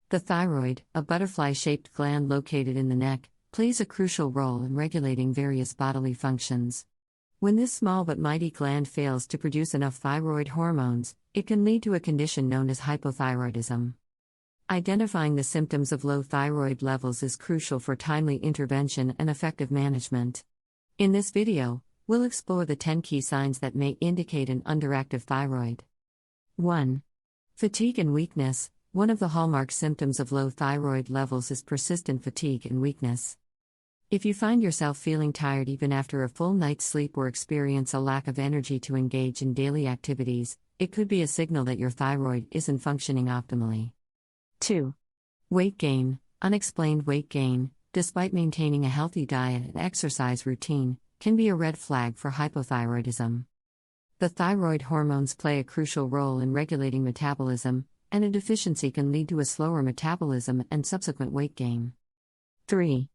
The thyroid, a butterfly-shaped gland located in the neck, plays a crucial role in regulating various bodily functions. When this small but mighty gland fails to produce enough thyroid hormones, it can lead to a condition known as hypothyroidism. Identifying the symptoms of low thyroid levels is crucial for timely intervention and effective management. In this video, we'll explore the 10 key signs that may indicate an underactive thyroid. 1. Fatigue and weakness. One of the hallmark symptoms of low thyroid levels is persistent fatigue and weakness. If you find yourself feeling tired even after a full night's sleep or experience a lack of energy to engage in daily activities, it could be a signal that your thyroid isn't functioning optimally. 2. Weight gain. Unexplained weight gain, despite maintaining a healthy diet and exercise routine, can be a red flag for hypothyroidism. The thyroid hormones play a crucial role in regulating metabolism, and a deficiency can lead to a slower metabolism and subsequent weight gain. 3.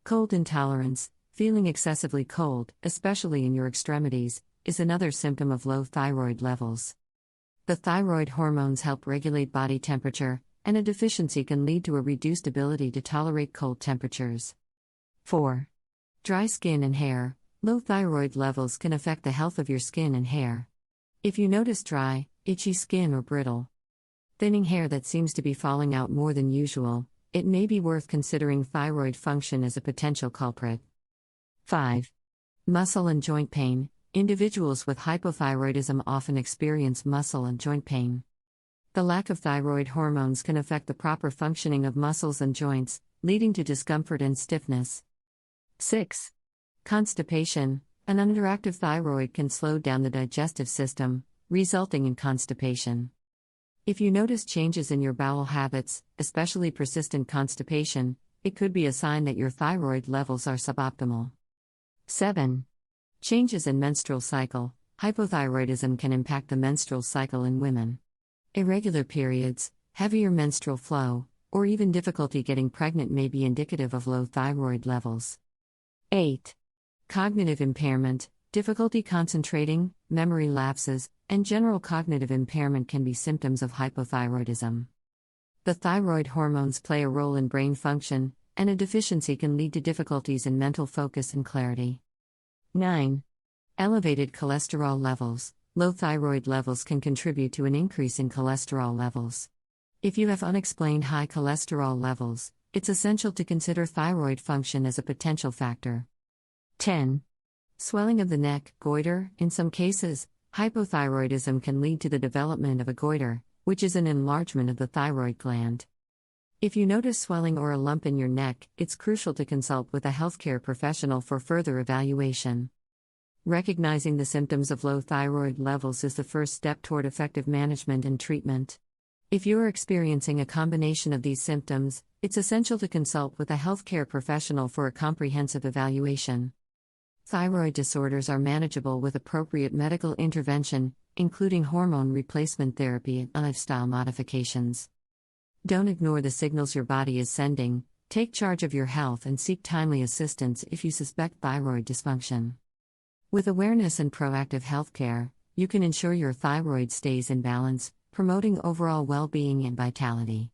Cold intolerance. Feeling excessively cold, especially in your extremities, is another symptom of low thyroid levels. The thyroid hormones help regulate body temperature, and a deficiency can lead to a reduced ability to tolerate cold temperatures. 4. Dry skin and hair. Low thyroid levels can affect the health of your skin and hair. If you notice dry, itchy skin or brittle, thinning hair that seems to be falling out more than usual, it may be worth considering thyroid function as a potential culprit. 5. Muscle and joint pain. Individuals with hypothyroidism often experience muscle and joint pain. The lack of thyroid hormones can affect the proper functioning of muscles and joints, leading to discomfort and stiffness. 6. Constipation. An underactive thyroid can slow down the digestive system, resulting in constipation. If you notice changes in your bowel habits, especially persistent constipation, it could be a sign that your thyroid levels are suboptimal. 7. Changes in menstrual cycle. Hypothyroidism can impact the menstrual cycle in women. Irregular periods, heavier menstrual flow, or even difficulty getting pregnant may be indicative of low thyroid levels. 8. Cognitive impairment. Difficulty concentrating, memory lapses, and general cognitive impairment can be symptoms of hypothyroidism. The thyroid hormones play a role in brain function, and a deficiency can lead to difficulties in mental focus and clarity. 9. Elevated cholesterol levels. Low thyroid levels can contribute to an increase in cholesterol levels. If you have unexplained high cholesterol levels, it's essential to consider thyroid function as a potential factor. 10. Swelling of the neck, goiter. In some cases, hypothyroidism can lead to the development of a goiter, which is an enlargement of the thyroid gland. If you notice swelling or a lump in your neck, it's crucial to consult with a healthcare professional for further evaluation. Recognizing the symptoms of low thyroid levels is the first step toward effective management and treatment. If you are experiencing a combination of these symptoms, it's essential to consult with a healthcare professional for a comprehensive evaluation. Thyroid disorders are manageable with appropriate medical intervention, including hormone replacement therapy and lifestyle modifications. Don't ignore the signals your body is sending. Take charge of your health and seek timely assistance if you suspect thyroid dysfunction. With awareness and proactive healthcare, you can ensure your thyroid stays in balance, promoting overall well-being and vitality.